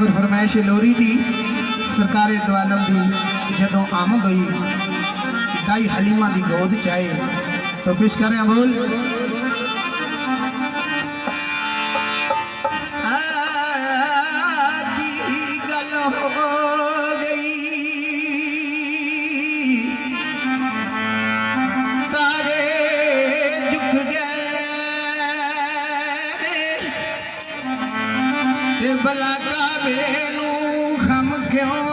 ठाकुर फरमाइश लोरी दी सरकारे दवालम दी जदों आमद हुई दाई हलीमा दी गोद चाहे तो पेश करें बोल गल हो गई तारे झुक गए ते भला काबे नू हम क्यों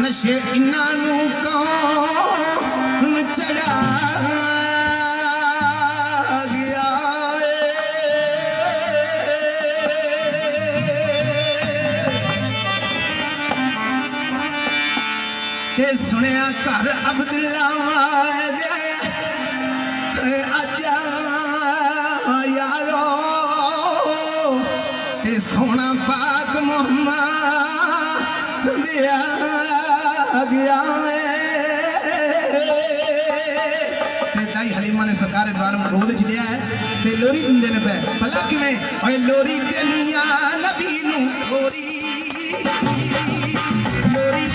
नशे इन्हां कौन चढ़ा गया ते सुनिया घर अब्दुल्ला दे आजा यारो ते सोना पाक मोहम्मद दिया गया दाई हलीमा ने सरकार द्वार में गोद च लिया है ते लोरी दिंदे ने पे भला किवें ओए लोरी देनिया नबी नू लोरी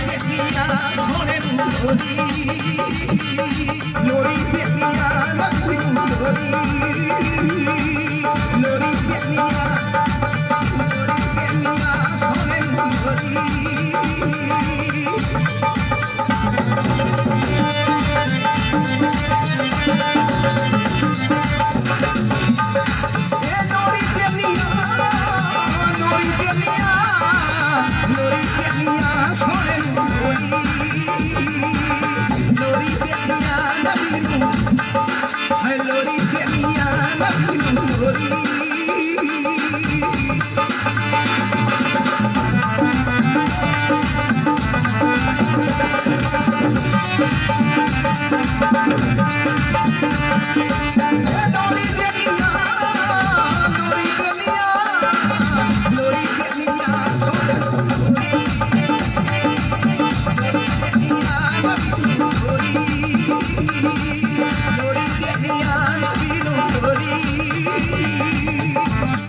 देनिया सोने नू लोरी देनिया नबी नू लोरी देनिया सोने नू लोरी